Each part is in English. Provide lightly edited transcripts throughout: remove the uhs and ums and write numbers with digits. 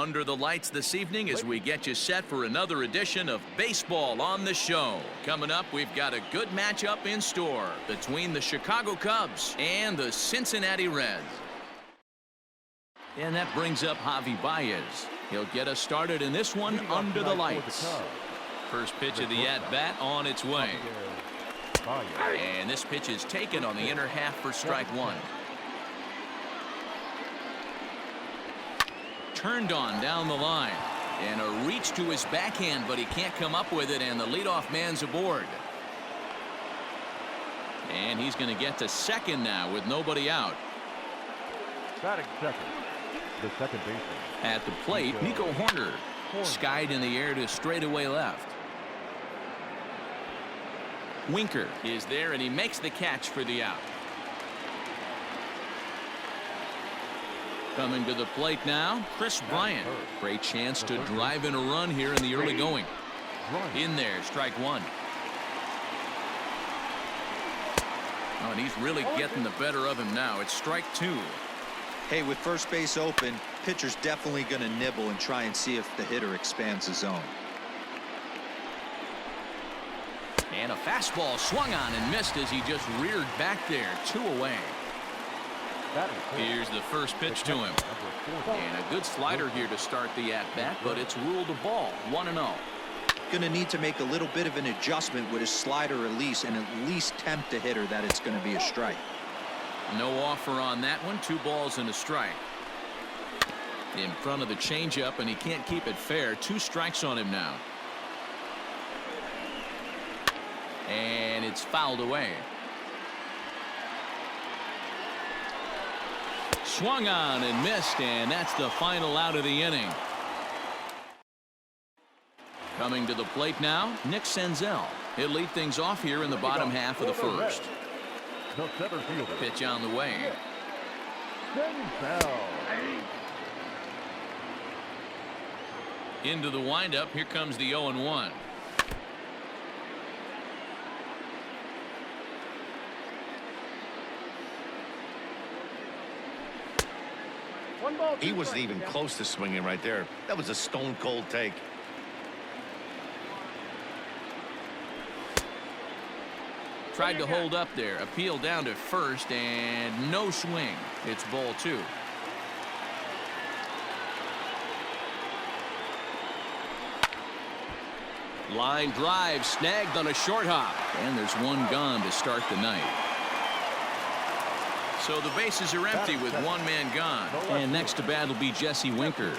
under the lights this evening as we get you set for another edition of Baseball on the Show. Coming up, we've got a good matchup in store between the Chicago Cubs and the Cincinnati Reds. And that brings up Javi Baez. He'll get us started in this one under the lights. First pitch of the at-bat on its way. And this pitch is taken on the inner half for strike one. Turned on down the line. And a reach to his backhand, but he can't come up with it, and the leadoff man's aboard. And he's going to get to second now with nobody out. Batting second, the second baseman. At the plate, Nico Hoerner. Skied in the air to straightaway left. Winker is there, and he makes the catch for the out. Coming to the plate now, Chris Bryant. Great chance to drive in a run here in the early going. In there, strike one. Oh, and he's really getting the better of him now. It's strike two. Hey, with first base open, pitcher's definitely going to nibble and try and see if the hitter expands the zone. And a fastball swung on and missed as he just reared back there. 2 away. Here's the first pitch to him. And a good slider here to start the at-bat, but it's ruled a ball. 1-0. Going to need to make a little bit of an adjustment with his slider release and at least tempt the hitter that it's going to be a strike. No offer on that one. 2 balls and a strike. In front of the changeup, and he can't keep it fair. 2 strikes on him now. And it's fouled away. Swung on and missed, and that's the final out of the inning. Coming to the plate now, Nick Senzel. He'll lead things off here in the bottom half of the first. Pitch on the way. Into the windup. Here comes the 0-1. He wasn't even close to swinging right there. That was a stone cold take. Tried to hold up there. Appeal down to first, and no swing. It's ball 2. Line drive snagged on a short hop, and there's one gone to start the night. So the bases are empty with 1 man gone. And next to bat will be Jesse Winker.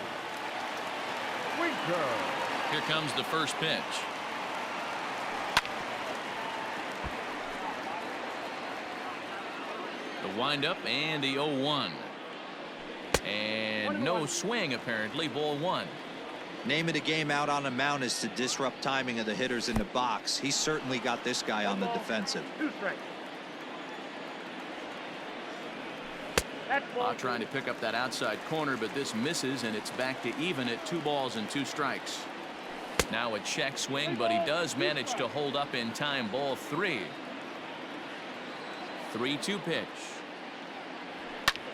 Here comes the first pitch. The windup and the 0-1. And no swing apparently. Ball 1. Name of the game out on the mound is to disrupt timing of the hitters in the box. He's certainly got this guy on the defensive. Trying to pick up that outside corner, but this misses, and it's back to even at 2 balls and 2 strikes. Now a check swing, but he does manage to hold up in time. Ball 3. 3-2 pitch.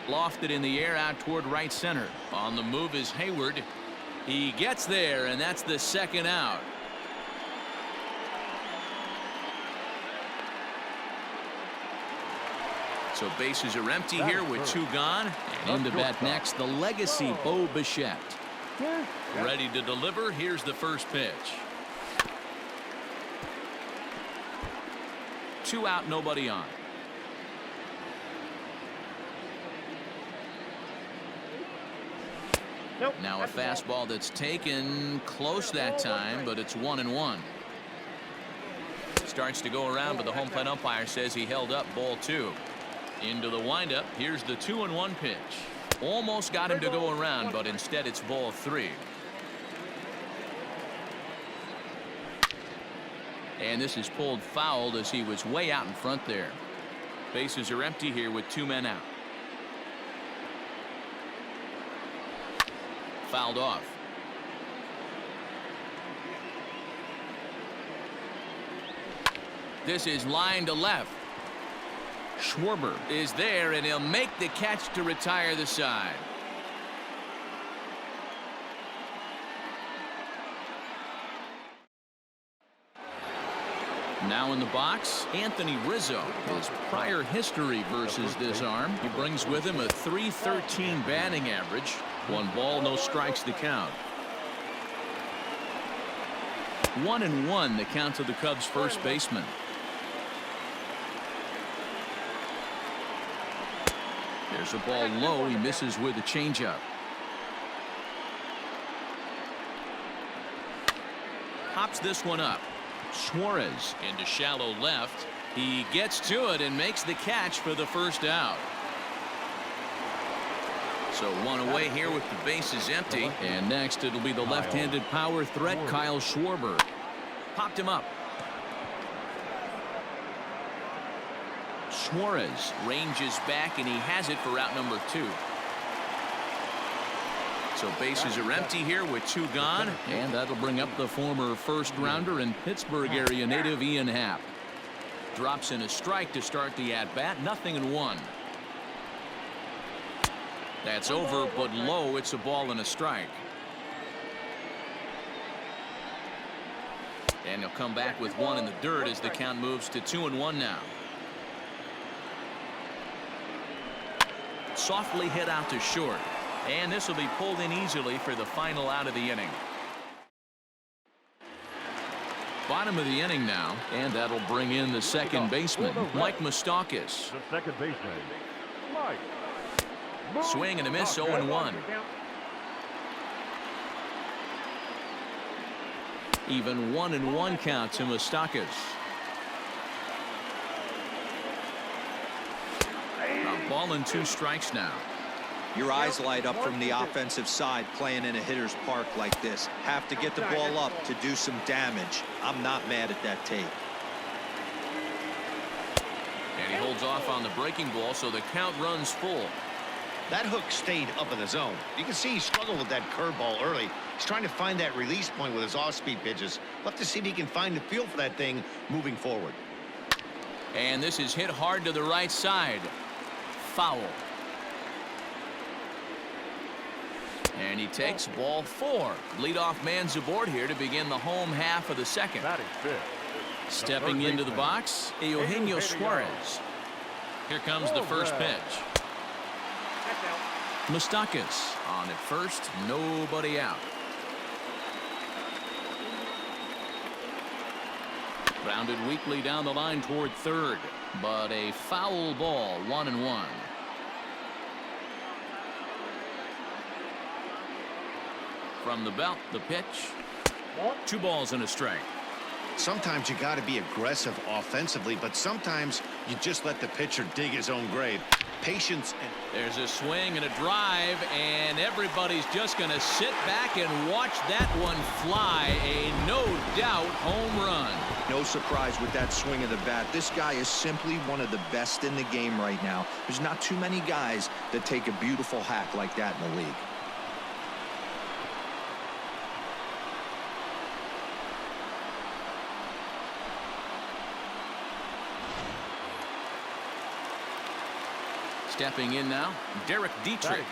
Lofted in the air out toward right center. On the move is Hayward. He gets there, and that's the second out. So bases are empty here with 2 gone. And into bat next, the legacy Bo Bichette. Ready to deliver. Here's the first pitch. 2 out, nobody on. Now a fastball that's taken close that time, but it's 1-1. Starts to go around, but the home plate umpire says he held up. Ball 2. Into the windup. Here's the 2-1 pitch. Almost got him to go around, but instead it's ball 3. And this is pulled fouled as he was way out in front there. Bases are empty here with 2 men out. Fouled off. This is line to left. Schwarber is there, and he'll make the catch to retire the side. Now in the box, Anthony Rizzo. His prior history versus this arm. He brings with him a .313 batting average. 1 ball, no strikes to count. 1-1 the count to the Cubs first baseman. There's a ball low. He misses with a changeup. Pops this one up. Suarez into shallow left. He gets to it and makes the catch for the first out. So 1 away here with the bases empty. And next it'll be the left-handed power threat Kyle Schwarber. Popped him up. Suarez ranges back and he has it for out number 2. So bases are empty here with 2 gone, and that'll bring up the former first-rounder and Pittsburgh area native Ian Happ. Drops in a strike to start the at-bat, 0-1. That's over, but low. It's a ball and a strike. And he'll come back with 1 in the dirt as the count moves to 2-1 now. Softly hit out to short. And this will be pulled in easily for the final out of the inning. Bottom of the inning now, and that'll bring in the second baseman, Mike Moustakas. The second baseman, Mike. Swing and a miss, 0-1. Even 1-1 count to Moustakas. A ball and 2 strikes now. Your eyes light up from the offensive side playing in a hitter's park like this. Have to get the ball up to do some damage. I'm not mad at that take. And he holds off on the breaking ball, so the count runs full. That hook stayed up in the zone. You can see he struggled with that curveball early. He's trying to find that release point with his off-speed pitches. We'll have to see if he can find the feel for that thing moving forward. And this is hit hard to the right side. Foul. And he takes ball 4. Leadoff man's aboard here to begin the home half of the second. Stepping into the box, Eugenio Suarez. Here comes the first pitch. Moustakas on at first, nobody out. Grounded weakly down the line toward third, but a foul ball, 1-1. From the belt, the pitch. 2 balls and a strike. Sometimes you got to be aggressive offensively, but sometimes you just let the pitcher dig his own grave. Patience. And there's a swing and a drive, and everybody's just going to sit back and watch that one fly. A no doubt home run. No surprise with that swing of the bat. This guy is simply one of the best in the game right now. There's not too many guys that take a beautiful hack like that in the league. Stepping in now, Derek Dietrich.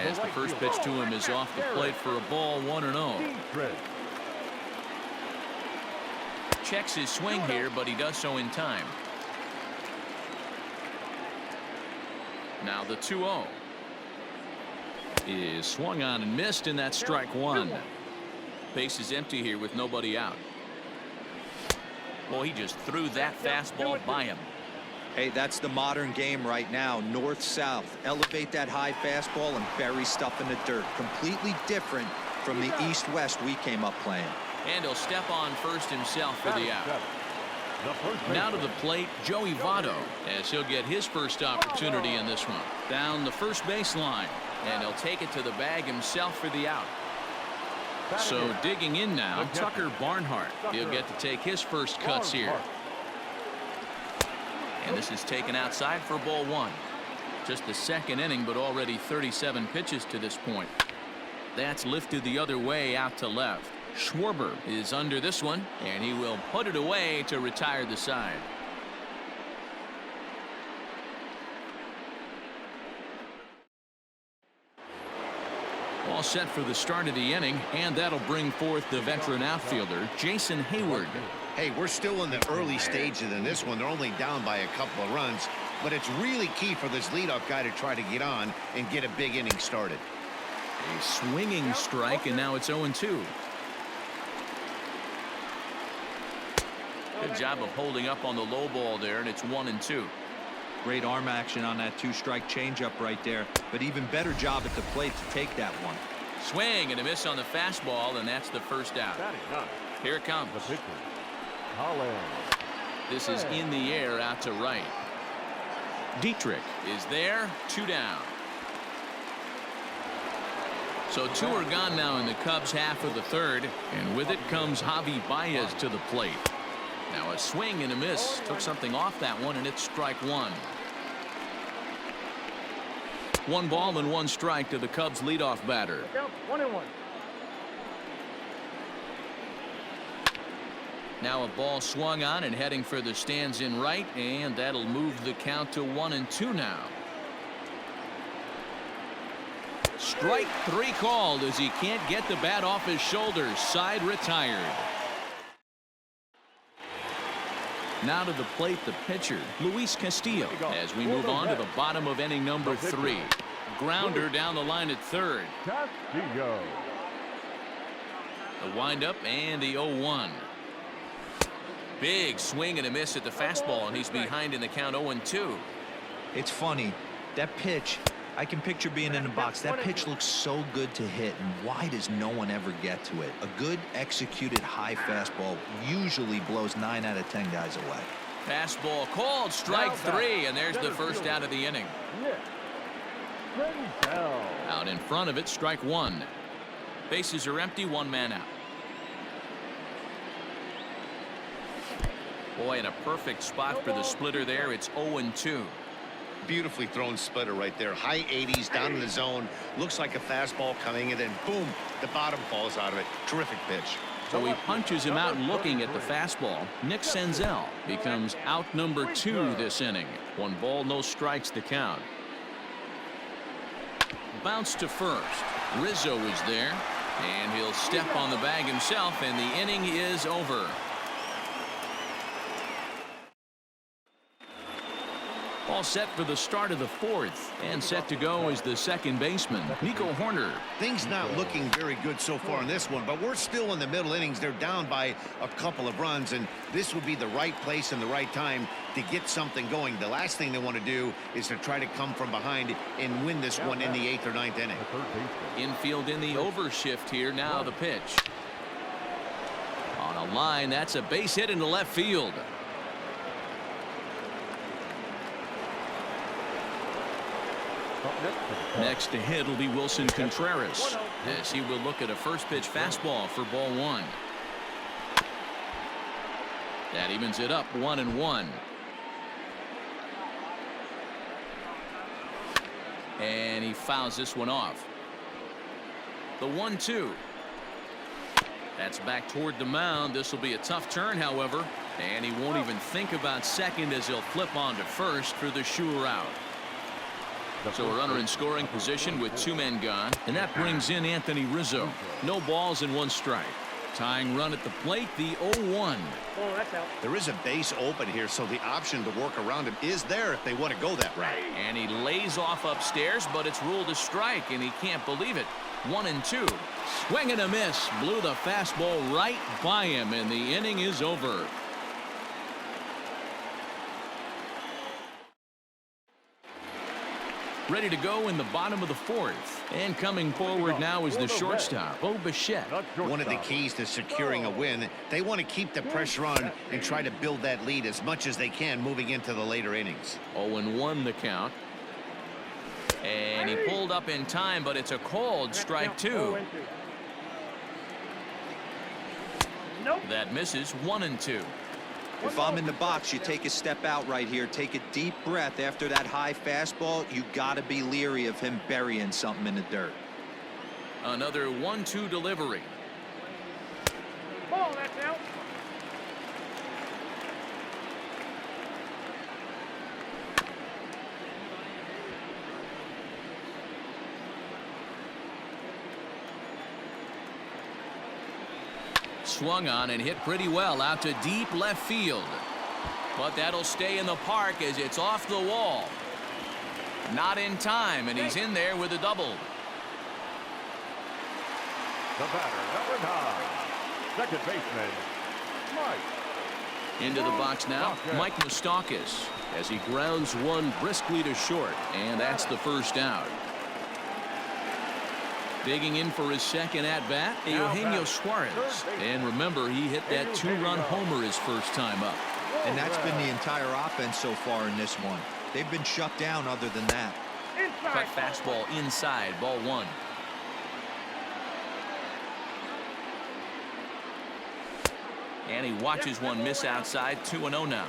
As the first pitch to him is off the plate for a ball, 1-0. Checks his swing here, but he does so in time. Now the 2-0 is swung on and missed, and that's strike 1. Base is empty here with nobody out. Boy, he just threw that fastball by him. Hey, that's the modern game right now. North-south. Elevate that high fastball and bury stuff in the dirt. Completely different from the east-west we came up playing. And he'll step on first himself for the out. Now to the plate, Joey Votto, as he'll get his first opportunity in this one. Down the first baseline, and he'll take it to the bag himself for the out. So digging in now, Tucker Barnhart. He'll get to take his first cuts here. And this is taken outside for ball 1. Just the second inning, but already 37 pitches to this point. That's lifted the other way out to left. Schwarber is under this one, and he will put it away to retire the side. All set for the start of the inning, and that'll bring forth the veteran outfielder, Jason Hayward. Hey, we're still in the early stages in this one. They're only down by a couple of runs, but it's really key for this leadoff guy to try to get on and get a big inning started. A swinging strike, and now it's 0-2. Good job of holding up on the low ball there, and it's 1-2. Great arm action on that two-strike changeup right there, but even better job at the plate to take that one. Swing and a miss on the fastball, and that's the first out. Batting ninth, Here it comes. the pitcher, Holland. This is in the air out to right. Dietrich is there, 2 down. So 2 are gone now in the Cubs half of the third, and with it comes Javi Baez to the plate. Now a swing and a miss. Took something off that one, and it's strike 1. 1 ball and 1 strike to the Cubs leadoff batter. 1-1. Now a ball swung on and heading for the stands in right, and that'll move the count to 1-2 now. Strike 3 called as he can't get the bat off his shoulders. Side retired. Now to the plate, the pitcher, Luis Castillo, as we move on to the bottom of inning number 3. Grounder down the line at third. Castillo. The windup and the 0-1. Big swing and a miss at the fastball, and he's behind in the count 0-2. It's funny, that pitch, I can picture being in the box. That pitch looks so good to hit, and why does no one ever get to it? A good executed high fastball usually blows 9 out of 10 guys away. Fastball called, strike 3, and there's the first out of the inning. Out in front of it, strike 1. Bases are empty, 1 man out. Boy, in a perfect spot for the splitter there. It's 0-2. Beautifully thrown splitter right there. High 80s down in the zone. Looks like a fastball coming, and then boom, the bottom falls out of it. Terrific pitch. So he punches him out looking at the fastball. Nick Senzel becomes out number 2 this inning. 1 ball, no strikes to count. Bounce to first. Rizzo is there, and he'll step on the bag himself, and the inning is over. All set for the start of the 4th, and set to go is the second baseman, Nico Hoerner. Things not looking very good so far in this one, but we're still in the middle innings. They're down by a couple of runs, and this would be the right place and the right time to get something going. The last thing they want to do is to try to come from behind and win this one in the 8th or 9th inning. Infield in the overshift here. Now the pitch. On a line, that's a base hit into left field. Next to hit will be Wilson Contreras, as he will look at a first pitch fastball for ball 1. That evens it up, 1-1. And he fouls this one off. The 1-2. That's back toward the mound. This will be a tough turn, however, and he won't even think about second as he'll flip on to first for the sure out. So a runner in scoring position with 2 men gone, and that brings in Anthony Rizzo. No balls and 1 strike. Tying run at the plate, the 0-1. Oh, that's out. There is a base open here, so the option to work around him is there if they want to go that route. And he lays off upstairs, but it's ruled a strike, and he can't believe it. 1-2. Swing and a miss. Blew the fastball right by him, and the inning is over. Ready to go in the bottom of the 4th. And coming forward now is the shortstop, Bo Bichette. One of the keys to securing a win, they want to keep the pressure on and try to build that lead as much as they can moving into the later innings. 0-1 the count. And he pulled up in time, but it's a called strike 2. That misses. 1-2. If I'm in the box, you take a step out right here, take a deep breath after that high fastball. You got to be leery of him burying something in the dirt. Another 1-2 delivery. Ball, that's out. Swung on and hit pretty well out to deep left field. But that'll stay in the park as it's off the wall. Not in time, and he's in there with a double. The batter, number 9, second baseman, Mike. Into the box now, Mike Moustakas, as he grounds one briskly to short, and that's the first out. Digging in for his second at-bat, Eugenio Suarez. And remember, he hit that 2-run homer his first time up. And that's been the entire offense so far in this one. They've been shut down other than that. Cut fastball inside, ball 1. And he watches one miss outside, 2-0 now.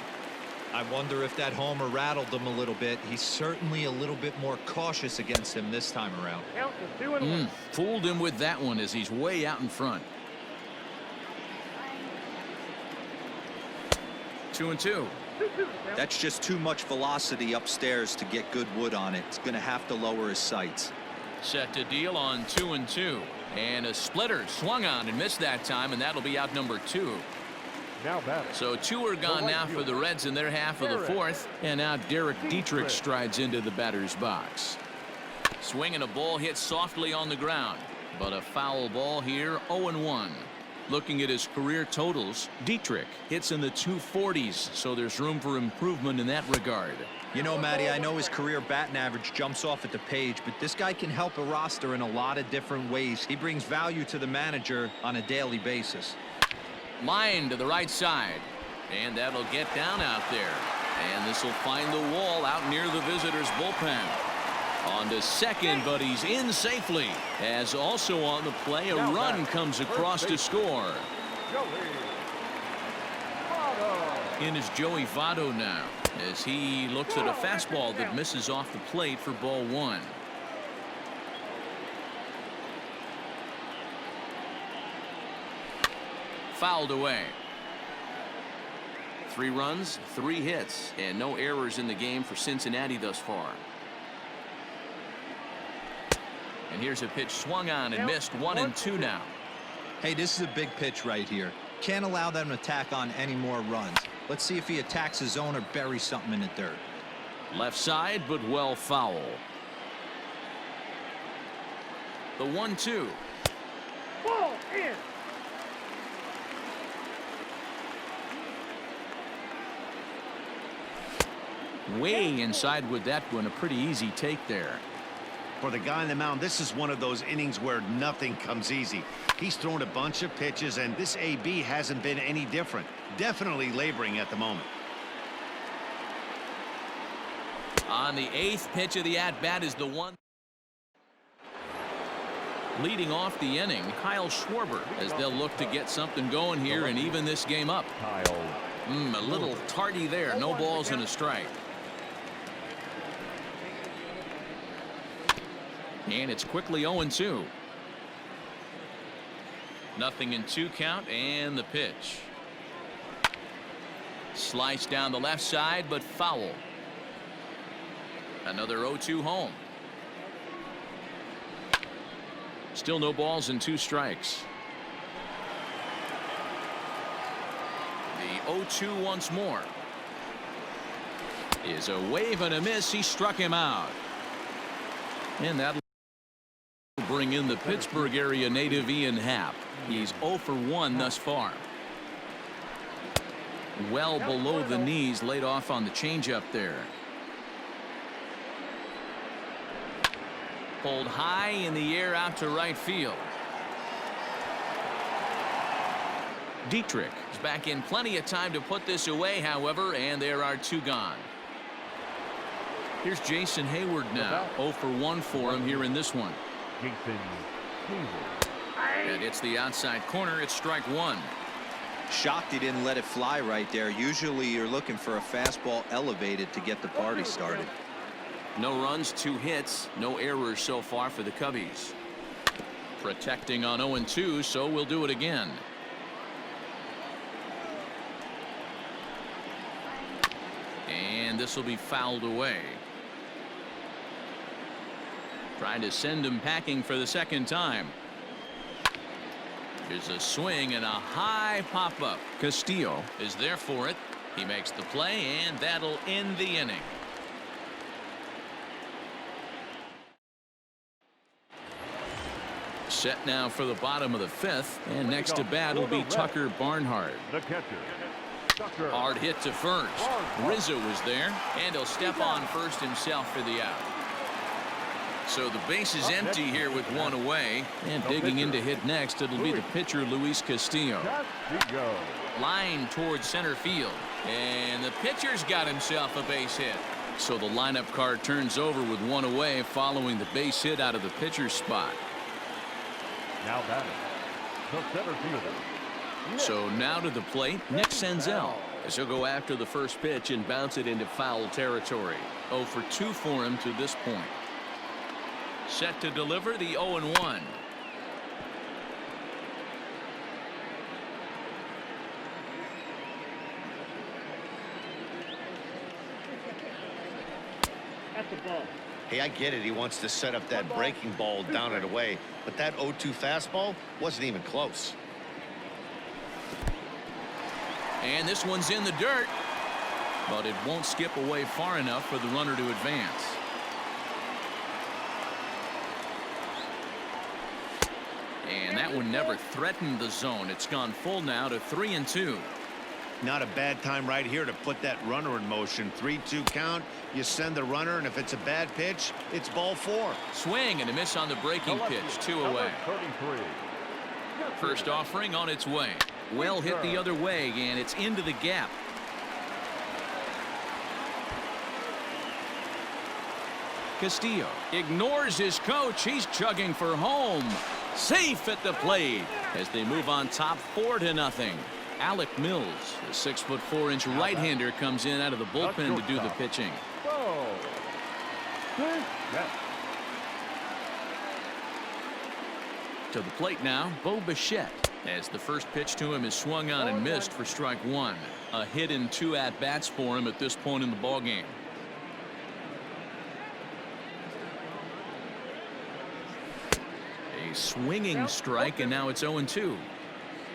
I wonder if that homer rattled him a little bit. He's certainly a little bit more cautious against him this time around. Fooled him with that one as he's way out in front. 2-2. That's just too much velocity upstairs to get good wood on it. It's going to have to lower his sights. Set to deal on 2-2. And a splitter swung on and missed that time, and that'll be out number 2. Now batting. So 2 are gone now for the Reds in their half of the 4th. And now Derek Dietrich strides into the batter's box. Swinging a ball hit softly on the ground. But a foul ball here, 0-1. Looking at his career totals, Dietrich hits in the 240s, so there's room for improvement in that regard. You know, Matty, I know his career batting average jumps off at the page, but this guy can help a roster in a lot of different ways. He brings value to the manager on a daily basis. Line to the right side, and that'll get down out there. And this will find the wall out near the visitors' bullpen. On to second, but he's in safely. As also on the play, a run comes across to score. In is Joey Votto now, as he looks at a fastball that misses off the plate for ball 1. Fouled away. 3 runs, 3 hits, and no errors in the game for Cincinnati thus far. And here's a pitch swung on and missed, 1-2 now. Hey, this is a big pitch right here. Can't allow them to tack on any more runs. Let's see if he attacks his zone or buries something in the dirt. Left side, but well foul. The 1-2. Ball in. Way inside with that one, a pretty easy take there. For the guy on the mound, this is one of those innings where nothing comes easy. He's thrown a bunch of pitches, and this AB hasn't been any different. Definitely laboring at the moment. On the 8th pitch of the at-bat is the 1. Leading off the inning, Kyle Schwarber, as they'll look to get something going here and even this game up. Kyle. A little tardy there. No balls and a strike. And it's quickly 0-2. Nothing in 2 count, and the pitch. Sliced down the left side, but foul. Another 0-2 home. Still no balls and 2 strikes. The 0-2 once more. Is a wave and a miss. He struck him out. And that'll bring in the Pittsburgh area native Ian Happ. He's 0 for 1 thus far. Well below the knees, laid off on the changeup there. Pulled high in the air out to right field. Dietrich is back in plenty of time to put this away, however, and there are 2 gone. Here's Jason Hayward now. 0 for 1 for him here in this one. Jason Hayward. And it's the outside corner. It's strike 1. Shocked he didn't let it fly right there. Usually you're looking for a fastball elevated to get the party started. No runs, 2 hits, no errors so far for the Cubbies. Protecting on 0-2, so we'll do it again. And this will be fouled away. Trying to send him packing for the second time. There's a swing and a high pop-up. Castillo is there for it. He makes the play, and that'll end the inning. Set now for the bottom of the fifth, and next to bat will be Tucker Barnhart. The catcher, Tucker. Hard hit to first. Rizzo was there, and he'll step on first himself for the out. So the base is empty here with one away, and digging in to hit next, it'll be the pitcher Luis Castillo. Castillo. Line towards center field, and the pitcher's got himself a base hit. So the lineup card turns over with one away following the base hit out of the pitcher's spot. Now batting, the center fielder. So now to the plate, Nick Senzel, as he'll go after the first pitch and bounce it into foul territory. 0 for 2 for him to this point. Set to deliver the 0-1. Hey, I get it. He wants to set up that breaking ball down and away, but that 0-2 fastball wasn't even close. And this one's in the dirt, but it won't skip away far enough for the runner to advance. And that one never threatened the zone. It's gone full now to 3-2. Not a bad time right here to put that runner in motion. 3-2 count. You send the runner, and if it's a bad pitch, it's ball 4. Swing and a miss on the breaking pitch. 2 away. 33. First offering on its way. Well hit the other way, and it's into the gap. Castillo ignores his coach. He's chugging for home. Safe at the plate as they move on top 4-0. Alec Mills, the 6'4" right-hander, comes in out of the bullpen to do the pitching. To the plate now, Bo Bichette, as the first pitch to him is swung on and missed for strike 1. A hit in 2 at-bats for him at this point in the ballgame. A swinging strike, and now it's 0-2.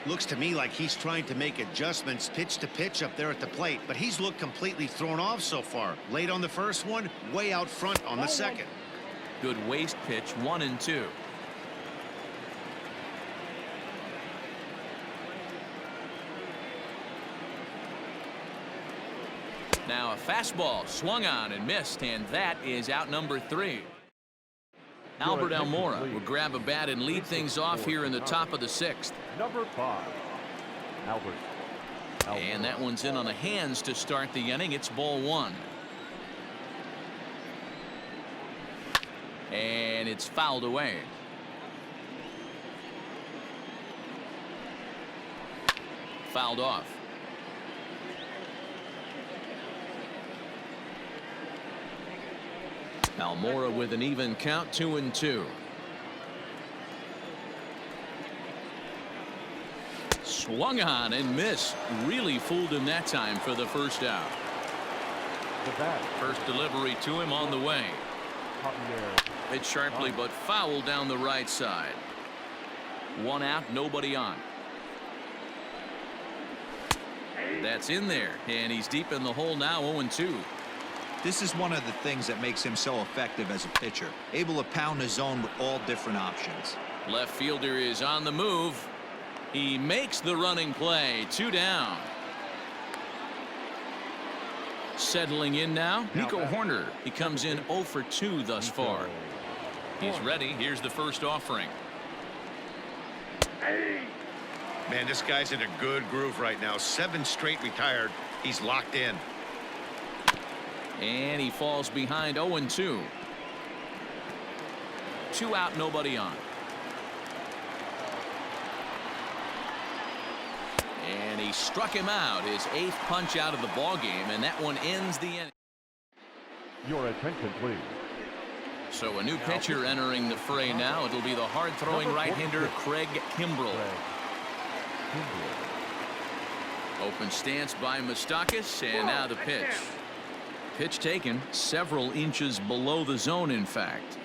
Looks to me like he's trying to make adjustments pitch to pitch up there at the plate, but he's looked completely thrown off so far. Late on the first one, way out front on the second. Good waist pitch, 1-2. Now a fastball swung on and missed, and that is out number 3. Albert Almora will grab a bat and lead things off here in the top of the 6th. Number 5, Albert. And that one's in on the hands to start the inning. It's ball 1. And it's fouled away. Fouled off. Almora with an even count, 2-2. Swung on and missed. Really fooled him that time for the first out. First delivery to him on the way. Hit sharply but foul down the right side. 1 out, nobody on. That's in there, and he's deep in the hole now, 0-2. This is one of the things that makes him so effective as a pitcher, able to pound the zone with all different options. Left fielder is on the move. He makes the running play. 2 down. Settling in now, Nico Horner. He comes in 0 for 2 thus far. He's ready. Here's the first offering. Man, this guy's in a good groove right now. 7 straight retired. He's locked in. And he falls behind 0-2. 2 out, nobody on. And he struck him out, his 8th punch out of the ball game, and that one ends the inning. Your attention, please. So a new pitcher entering the fray now. It'll be the hard-throwing right-hander Craig Kimbrel. Open stance by Moustakas, and now the pitch. Pitch taken several inches below the zone, in fact.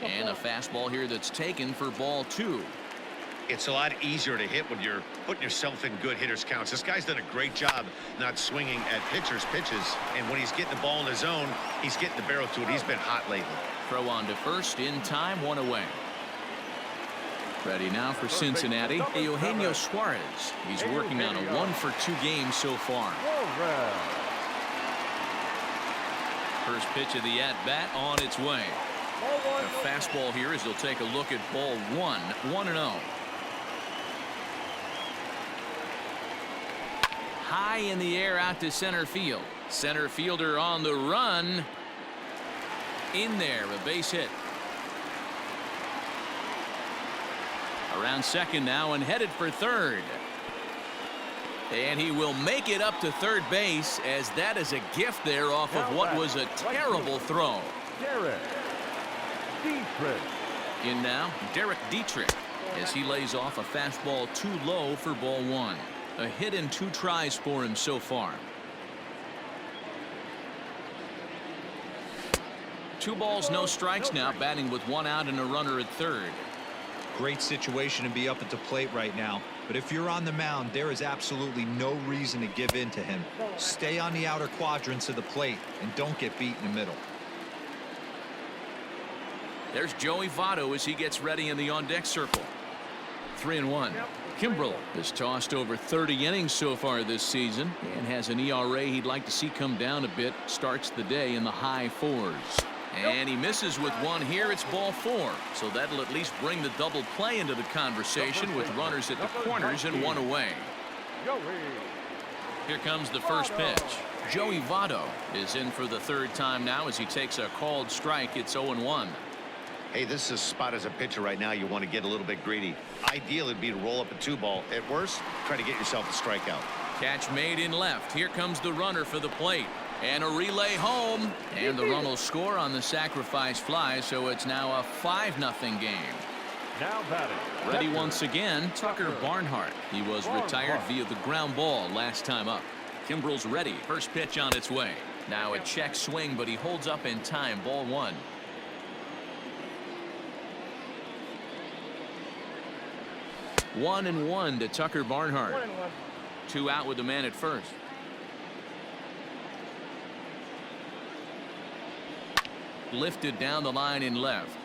And a fastball here that's taken for ball 2. It's a lot easier to hit when you're putting yourself in good hitters counts. This guy's done a great job not swinging at pitchers' pitches. And when he's getting the ball in his zone, he's getting the barrel to it. He's been hot lately. Throw on to first in time, 1 away. Ready now for Cincinnati, Eugenio Suarez. He's working on a 1-for-2 game so far. First pitch of the at-bat on its way. A fastball here as he'll take a look at ball 1, 1-0. High in the air out to center field. Center fielder on the run. In there, a base hit. Around second now and headed for third. And he will make it up to third base, as that is a gift there off of what was a terrible throw. Derek Dietrich. In now, Derek Dietrich, as he lays off a fastball too low for ball 1. A hit in 2 tries for him so far. 2 balls, no strikes now, batting with 1 out and a runner at third. Great situation to be up at the plate right now. But if you're on the mound, there is absolutely no reason to give in to him. Stay on the outer quadrants of the plate and don't get beat in the middle. There's Joey Votto as he gets ready in the on-deck circle. 3-1. Kimbrel has tossed over 30 innings so far this season and has an ERA he'd like to see come down a bit. Starts the day in the high 4s. And he misses with 1 here. It's ball 4. So that'll at least bring the double play into the conversation with runners at the corners and 1 away. Here comes the first pitch. Joey Votto is in for the 3rd time now as he takes a called strike. It's 0-1. Hey, this is a spot as a pitcher right now. You want to get a little bit greedy. Ideal would be to roll up a 2-ball. At worst, try to get yourself a strikeout. Catch made in left. Here comes the runner for the plate. And a relay home. And the run will score on the sacrifice fly, so it's now a 5-0 game. Now batting. Ready once again, Tucker Barnhart. He was retired via the ground ball last time up. Kimbrel's ready. First pitch on its way. Now a check swing, but he holds up in time. Ball 1. One and 1 to Tucker Barnhart. 2 out with the man at first. Lifted down the line in left.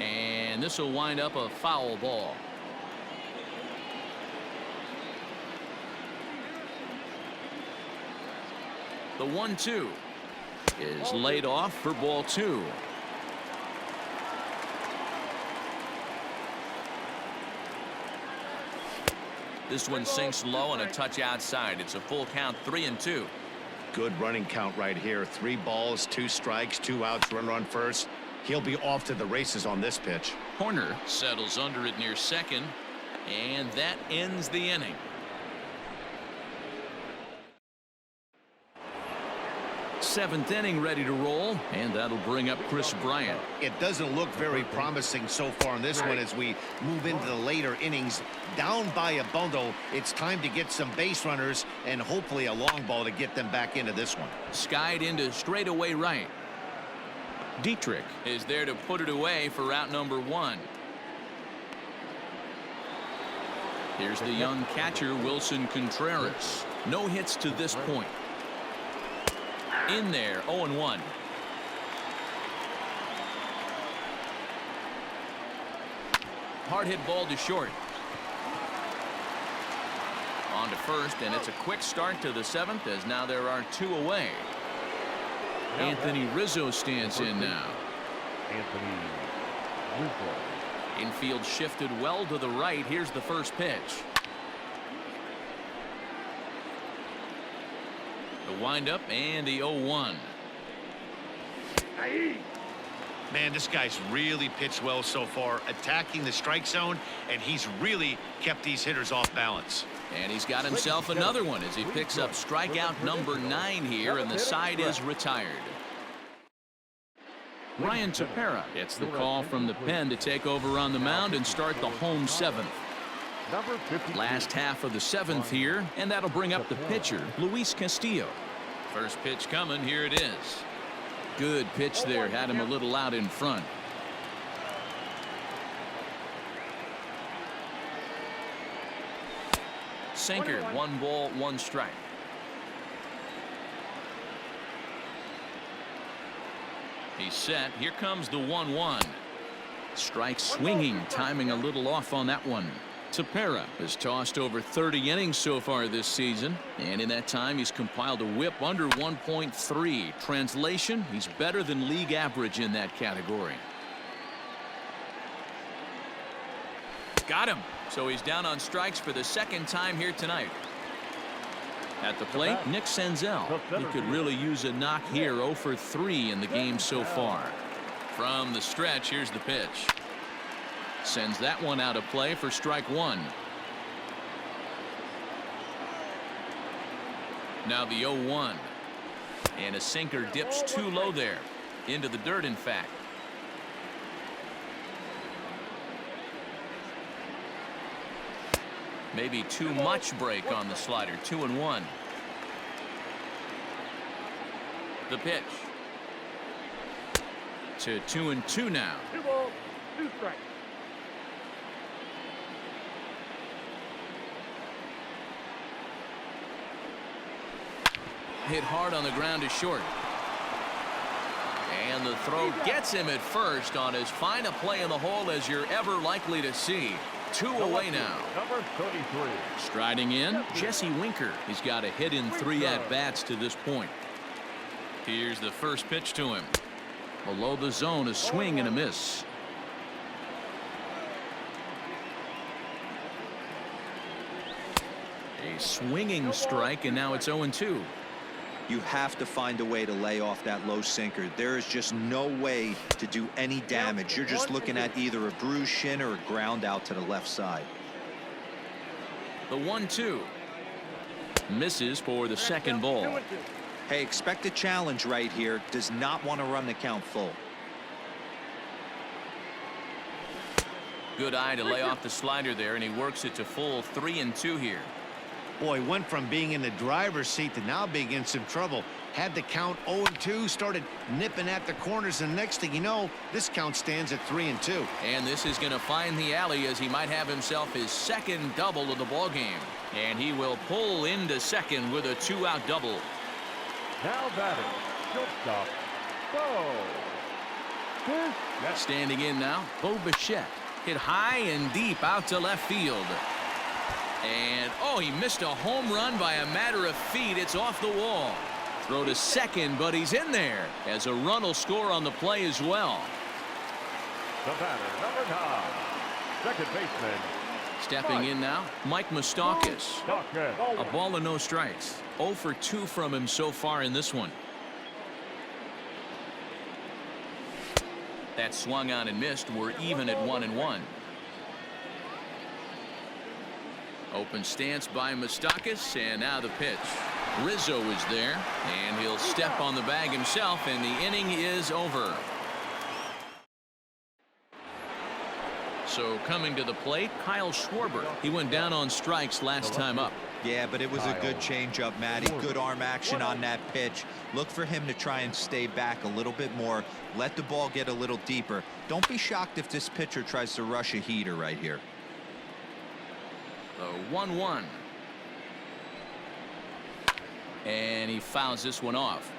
And this will wind up a foul ball. The 1-2 is laid off for ball 2. This one sinks low and a touch outside. It's a full count, 3-2. Good running count right here. 3 balls, 2 strikes, 2 outs, runner on first. He'll be off to the races on this pitch. Horner settles under it near second, and that ends the inning. Seventh inning ready to roll, and that'll bring up Chris Bryant. It doesn't look very promising so far in this one as we move into the later innings. Down by a bundle, it's time to get some base runners and hopefully a long ball to get them back into this one. Skied into straightaway right. Dietrich is there to put it away for out number 1. Here's the young catcher, Wilson Contreras. No hits to this point. In there, 0-1. Hard hit ball to short. On to first, and it's a quick start to the 7th as now there are 2 away. Anthony Rizzo stands in now. Anthony Rizzo. Infield shifted well to the right. Here's the first pitch. The windup and the 0-1. Man, this guy's really pitched well so far, attacking the strike zone, and he's really kept these hitters off balance. And he's got himself another one as he picks up strikeout number 9 here, and the side is retired. Ryan Tepera gets the call from the pen to take over on the mound and start the home 7th. Last half of the 7th here, and that'll bring up the pitcher, Luis Castillo. First pitch coming, here it is. Good pitch there, had him a little out in front. sinker. 1 ball, 1 strike. He's set. Here comes the 1-1. Strike swinging, timing a little off on that one. Tepera has tossed over 30 innings so far this season, and in that time he's compiled a whip under 1.3. Translation, he's better than league average in that category. Got him. So he's down on strikes for the 2nd time here tonight. At the plate, Nick Senzel. He could really use a knock here. 0 for 3 in the game so far. From the stretch, here's the pitch. Sends that one out of play for strike 1. Now the 0-1. And a sinker dips too low there. Into the dirt, in fact. Maybe too much break on the slider. 2-1. The pitch. To 2-2 now. 2 balls, 2 strikes. Hit hard on the ground to short. And the throw gets him at first on as fine a play in the hole as you're ever likely to see. 2 away now. Number 33. Striding in, Jesse Winker. He's got a hit in 3 at-bats to this point. Here's the first pitch to him. Below the zone, a swing and a miss. A swinging strike, and now it's 0-2. You have to find a way to lay off that low sinker. There is just no way to do any damage. You're just looking at either a bruised shin or a ground out to the left side. The 1-2. Misses for the 2nd ball. Hey, expect a challenge right here. Does not want to run the count full. Good eye to lay off the slider there, and he works it to full. 3-2 here. Boy, went from being in the driver's seat to now being in some trouble. Had the count 0-2, started nipping at the corners, and next thing you know, this count stands at 3-2. And this is going to find the alley as he might have himself his 2nd double of the ball game. And he will pull into 2nd with a 2-out double. Now batting, shortstop, Bo. Standing in now, Bo Bichette. Hit high and deep out to left field. And, oh, he missed a home run by a matter of feet. It's off the wall. Throw to 2nd, but he's in there as a run will score on the play as well. The batter, number 9, second baseman. Stepping in now, Mike Moustakas. Dawkins. A ball and no strikes. 0 for 2 from him so far in this one. That swung on and missed. We're even at 1-1. Open stance by Moustakas, and now the pitch. Rizzo is there, and he'll step on the bag himself, and the inning is over. So coming to the plate, Kyle Schwarber. He went down on strikes last time up. Yeah, but it was a good changeup, Matty. Good arm action on that pitch. Look for him to try and stay back a little bit more. Let the ball get a little deeper. Don't be shocked if this pitcher tries to rush a heater right here. The 1-1. And he fouls this one off.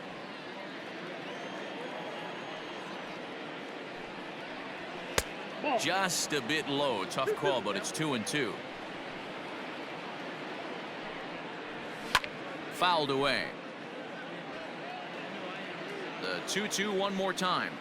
Just a bit low. Tough call, but it's 2-2. Fouled away. The 2-2 one more time.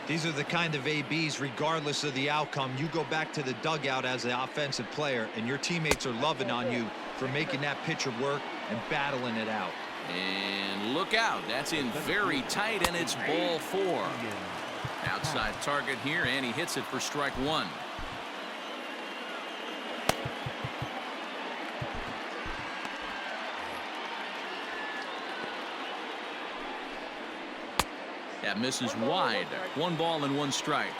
These are the kind of ABs, regardless of the outcome. You go back to the dugout as an offensive player, and your teammates are loving on you for making that pitcher work and battling it out. And look out. That's in very tight, and it's ball 4. Outside target here, and he hits it for strike 1. That misses wide. 1 ball and 1 strike.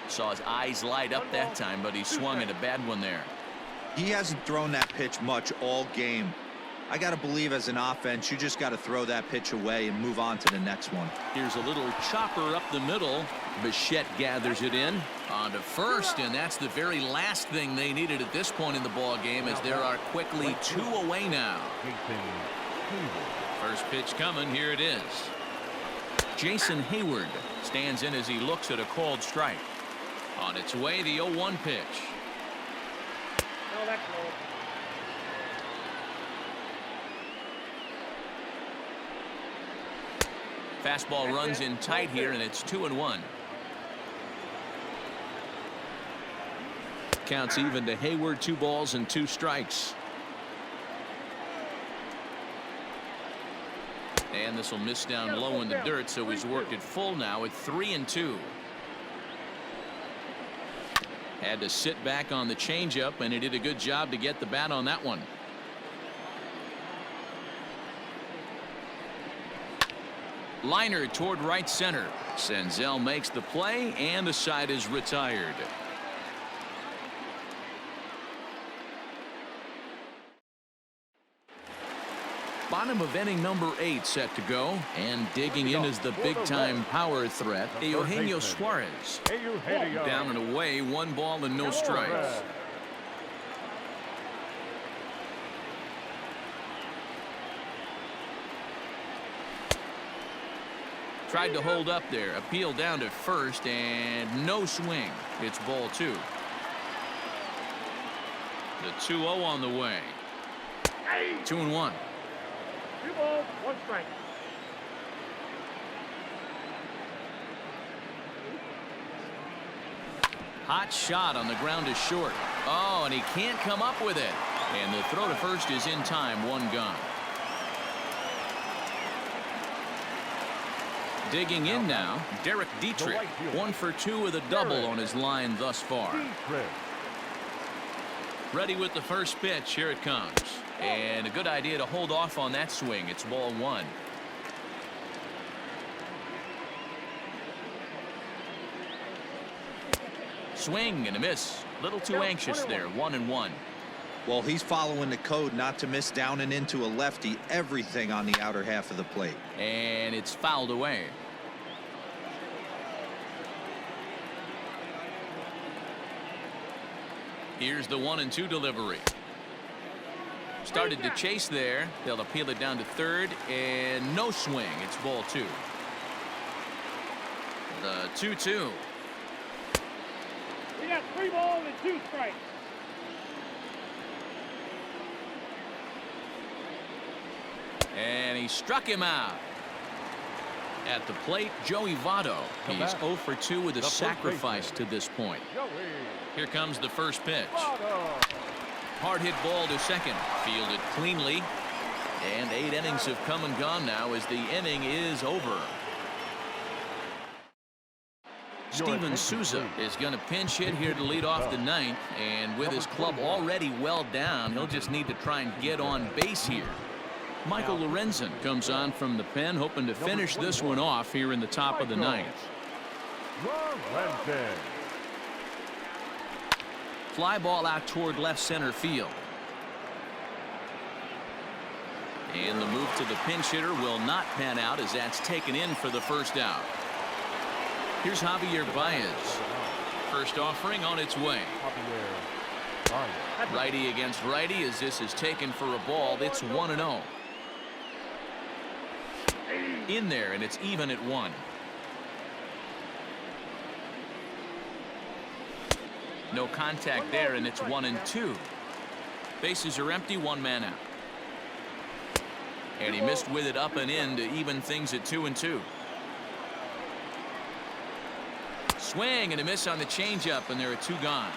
Saw his eyes light up that time, but he swung at a bad one there. He hasn't thrown that pitch much all game. I got to believe as an offense, you just got to throw that pitch away and move on to the next one. Here's a little chopper up the middle. Bichette gathers it in on to first, and that's the very last thing they needed at this point in the ball game, as there are quickly 2 away now. First pitch coming. Here it is. Jason Hayward stands in as he looks at a called strike. On its way, the 0-1 pitch. No, that's low. Fastball runs in tight here, and it's 2-1. Counts even to Hayward. 2 balls and 2 strikes. And this will miss down low in the dirt, so he's worked it full now at 3-2. Had to sit back on the changeup, and he did a good job to get the bat on that one. Liner toward right center. Senzel makes the play, and the side is retired. Bottom of inning number 8 set to go, and digging in is the big-time power threat, Eugenio Suarez. Down and away, 1 ball and no strikes. Tried to hold up there, appeal down to first, and no swing. It's ball 2. The 2-0 on the way. 2-1. 2 balls, 1 strike. Hot shot on the ground is short. Oh, and he can't come up with it. And the throw to first is in time. 1 gone. Digging in now, Derek Dietrich. 1 for 2 with a double on his line thus far. Ready with the first pitch. Here it comes. And a good idea to hold off on that swing. It's ball 1. Swing and a miss. Little too anxious there. 1-1. Well, he's following the code not to miss down and into a lefty. Everything on the outer half of the plate. And it's fouled away. Here's the 1-2 delivery. Started to chase there. They'll appeal it down to third, and no swing. It's ball 2. The 2-2. We got 3 balls and 2 strikes. And he struck him out. At the plate, Joey Votto. He's 0 for 2 with a sacrifice to this point. Here comes the first pitch. Hard hit ball to second. Fielded cleanly. And 8 innings have come and gone now as the inning is over. Steven Souza is going to pinch hit here to lead off the 9th. And with his club already well down, he'll just need to try and get on base here. Michael Lorenzen comes on from the pen, hoping to finish this one off here in the top of the 9th. Fly ball out toward left center field. And the move to the pinch hitter will not pan out as that's taken in for the first out. Here's Javier Baez. First offering on its way. Righty against righty as this is taken for a ball. It's 1-0. In there, and it's even at 1. No contact there, and it's 1-2. Bases are empty, 1 man out. And he missed with it up and in to even things at 2-2. Swing and a miss on the changeup, and there are 2 gone.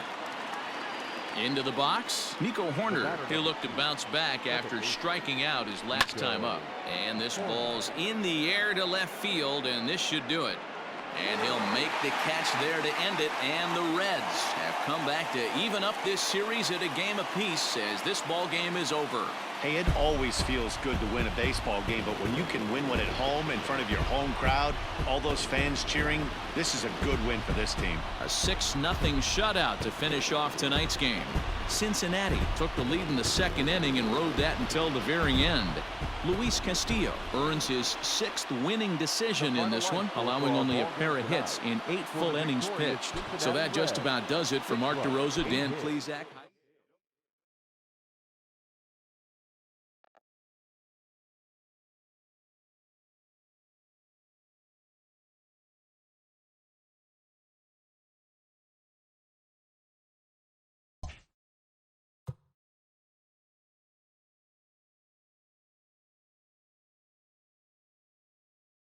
Into the box, Nico Horner. He'll look to bounce back after striking out his last time up. And this ball's in the air to left field, and this should do it. And he'll make the catch there to end it, and the Reds have come back to even up this series at a game apiece as this ball game is over. Hey, it always feels good to win a baseball game, but when you can win one at home in front of your home crowd, all those fans cheering, this is a good win for this team. A 6-0 shutout to finish off tonight's game. Cincinnati took the lead in the second inning and rode that until the very end. Luis Castillo earns his 6th winning decision in this one, allowing only a pair of hits in 8 full innings pitched. So that just about does it for Mark DeRosa, Dan Plesac.